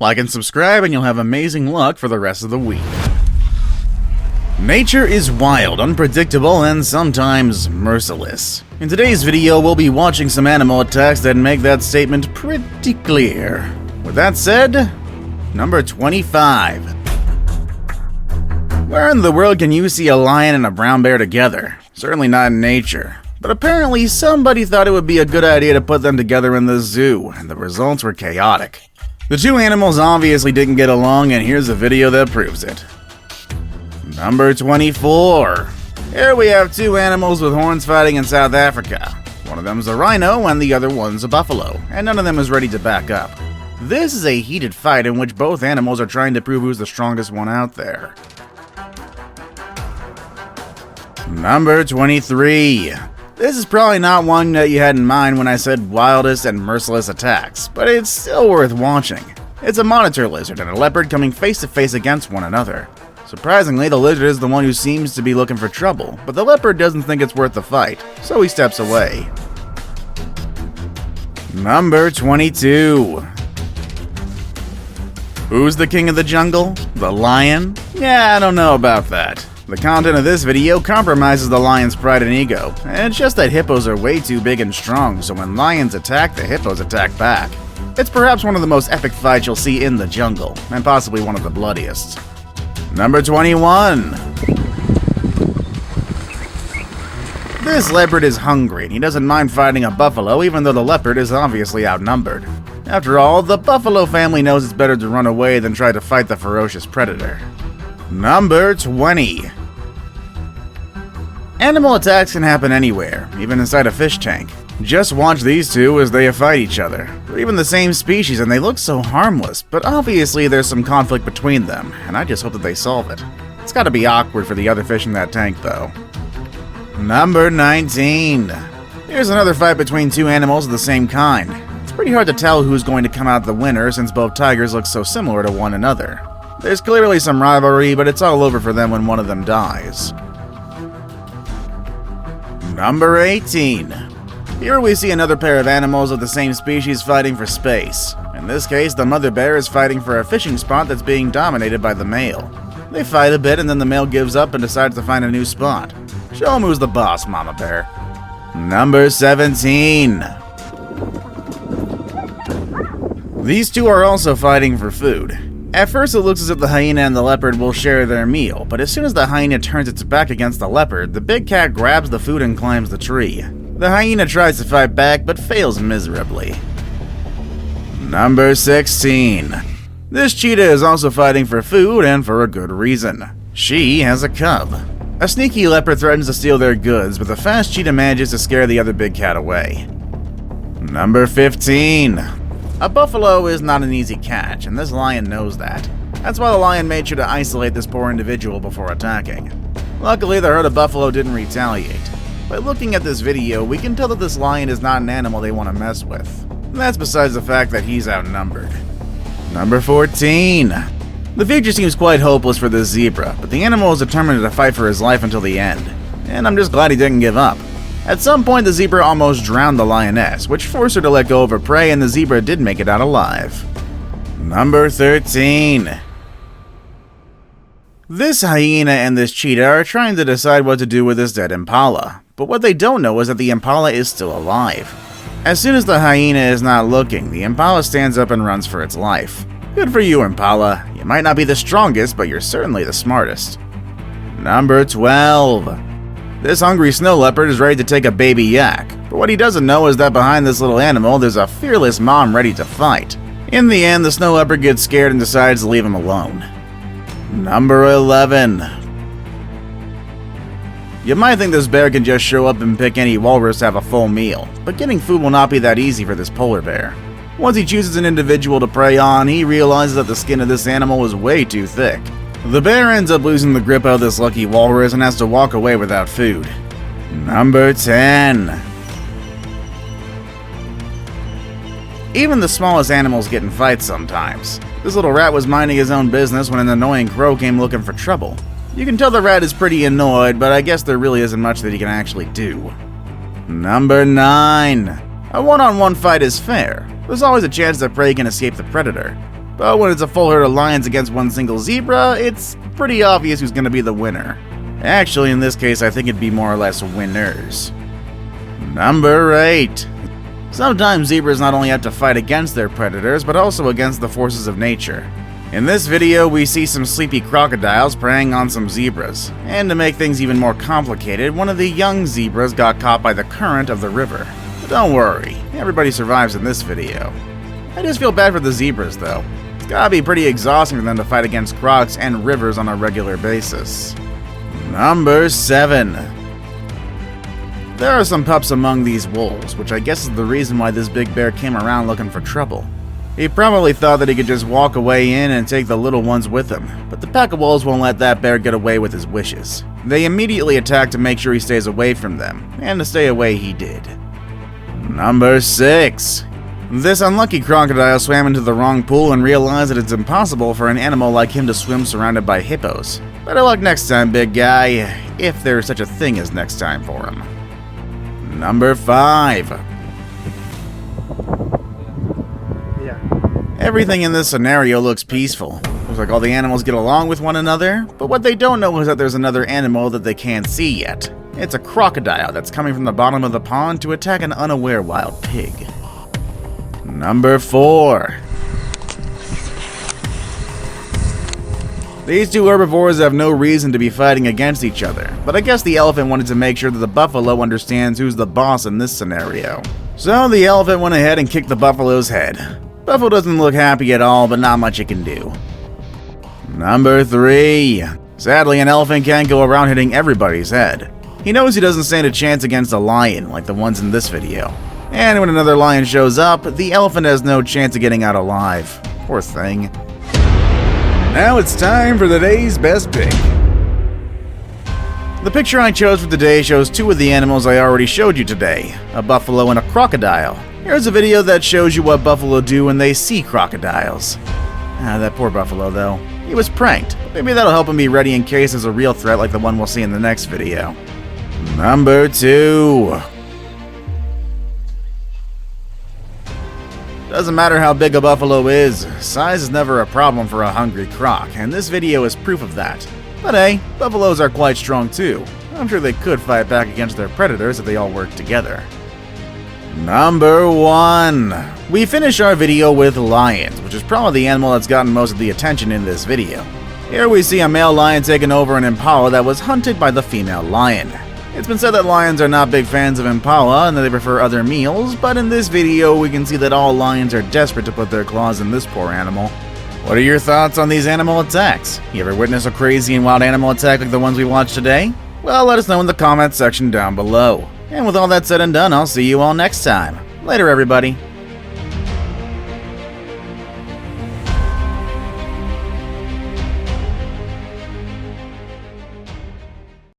Like and subscribe and you'll have amazing luck for the rest of the week. Nature is wild, unpredictable, and sometimes merciless. In today's video, we'll be watching some animal attacks that make that statement pretty clear. With that said, number 25. Where in the world can you see a lion and a brown bear together? Certainly not in nature. But apparently somebody thought it would be a good idea to put them together in the zoo, and the results were chaotic. The two animals obviously didn't get along, and here's a video that proves it. Number 24. Here we have two animals with horns fighting in South Africa. One of them's a rhino and the other one's a buffalo, and none of them is ready to back up. This is a heated fight in which both animals are trying to prove who's the strongest one out there. Number 23. This is probably not one that you had in mind when I said wildest and merciless attacks, but it's still worth watching. It's a monitor lizard and a leopard coming face to face against one another. Surprisingly, the lizard is the one who seems to be looking for trouble, but the leopard doesn't think it's worth the fight, so he steps away. Number 22. Who's the king of the jungle? The lion? Yeah, I don't know about that. The content of this video compromises the lion's pride and ego, and it's just that hippos are way too big and strong, so when lions attack, the hippos attack back. It's perhaps one of the most epic fights you'll see in the jungle, and possibly one of the bloodiest. Number 21. This leopard is hungry, and he doesn't mind fighting a buffalo even though the leopard is obviously outnumbered. After all, the buffalo family knows it's better to run away than try to fight the ferocious predator. Number 20. Animal attacks can happen anywhere, even inside a fish tank. Just watch these two as they fight each other. They're even the same species and they look so harmless, but obviously there's some conflict between them, and I just hope that they solve it. It's gotta be awkward for the other fish in that tank though. Number 19. Here's another fight between two animals of the same kind. It's pretty hard to tell who's going to come out the winner since both tigers look so similar to one another. There's clearly some rivalry, but it's all over for them when one of them dies. Number 18. Here we see another pair of animals of the same species fighting for space. In this case, the mother bear is fighting for a fishing spot that's being dominated by the male. They fight a bit and then the male gives up and decides to find a new spot. Show him who's the boss, mama bear. Number 17. These two are also fighting for food. At first it looks as if the hyena and the leopard will share their meal, but as soon as the hyena turns its back against the leopard, the big cat grabs the food and climbs the tree. The hyena tries to fight back, but fails miserably. Number 16. This cheetah is also fighting for food, and for a good reason. She has a cub. A sneaky leopard threatens to steal their goods, but the fast cheetah manages to scare the other big cat away. Number 15. A buffalo is not an easy catch, and this lion knows that. That's why the lion made sure to isolate this poor individual before attacking. Luckily, the herd of buffalo didn't retaliate. By looking at this video, we can tell that this lion is not an animal they want to mess with. And that's besides the fact that he's outnumbered. Number 14. The future seems quite hopeless for this zebra, but the animal is determined to fight for his life until the end. And I'm just glad he didn't give up. At some point, the zebra almost drowned the lioness, which forced her to let go of her prey, and the zebra did make it out alive. Number 13. This hyena and this cheetah are trying to decide what to do with this dead impala, but what they don't know is that the impala is still alive. As soon as the hyena is not looking, the impala stands up and runs for its life. Good for you, impala. You might not be the strongest, but you're certainly the smartest. Number 12. This hungry snow leopard is ready to take a baby yak, but what he doesn't know is that behind this little animal there's a fearless mom ready to fight. In the end, the snow leopard gets scared and decides to leave him alone. Number 11. You might think this bear can just show up and pick any walrus to have a full meal, but getting food will not be that easy for this polar bear. Once he chooses an individual to prey on, he realizes that the skin of this animal is way too thick. The bear ends up losing the grip of this lucky walrus and has to walk away without food. Number 10. Even the smallest animals get in fights sometimes. This little rat was minding his own business when an annoying crow came looking for trouble. You can tell the rat is pretty annoyed, but I guess there really isn't much that he can actually do. Number 9. A one-on-one fight is fair. There's always a chance that prey can escape the predator. But when it's a full herd of lions against one single zebra, it's pretty obvious who's going to be the winner. Actually, in this case, I think it'd be more or less winners. Number 8. Sometimes zebras not only have to fight against their predators, but also against the forces of nature. In this video, we see some sleepy crocodiles preying on some zebras. And to make things even more complicated, one of the young zebras got caught by the current of the river. But don't worry, everybody survives in this video. I just feel bad for the zebras, though. It's gotta be pretty exhausting for them to fight against crocs and rivers on a regular basis. Number 7. There are some pups among these wolves, which I guess is the reason why this big bear came around looking for trouble. He probably thought that he could just walk away in and take the little ones with him, but the pack of wolves won't let that bear get away with his wishes. They immediately attack to make sure he stays away from them, and to stay away he did. Number 6. This unlucky crocodile swam into the wrong pool and realized that it's impossible for an animal like him to swim surrounded by hippos. Better luck next time, big guy, if there's such a thing as next time for him. Number 5. Everything in this scenario looks peaceful. Looks like all the animals get along with one another, but what they don't know is that there's another animal that they can't see yet. It's a crocodile that's coming from the bottom of the pond to attack an unaware wild pig. Number 4. These two herbivores have no reason to be fighting against each other, but I guess the elephant wanted to make sure that the buffalo understands who's the boss in this scenario. So the elephant went ahead and kicked the buffalo's head. Buffalo doesn't look happy at all, but not much it can do. Number 3. Sadly, an elephant can't go around hitting everybody's head. He knows he doesn't stand a chance against a lion, like the ones in this video. And when another lion shows up, the elephant has no chance of getting out alive. Poor thing. Now it's time for the day's best pick. The picture I chose for today shows two of the animals I already showed you today, a buffalo and a crocodile. Here's a video that shows you what buffalo do when they see crocodiles. That poor buffalo though. He was pranked. Maybe that'll help him be ready in case there's a real threat like the one we'll see in the next video. Number 2. Doesn't matter how big a buffalo is, size is never a problem for a hungry croc, and this video is proof of that. But hey, buffaloes are quite strong too. I'm sure they could fight back against their predators if they all work together. Number 1. We finish our video with lions, which is probably the animal that's gotten most of the attention in this video. Here we see a male lion taking over an impala that was hunted by the female lion. It's been said that lions are not big fans of impala and that they prefer other meals, but in this video we can see that all lions are desperate to put their claws in this poor animal. What are your thoughts on these animal attacks? You ever witness a crazy and wild animal attack like the ones we watched today? Well, let us know in the comments section down below. And with all that said and done, I'll see you all next time. Later, everybody.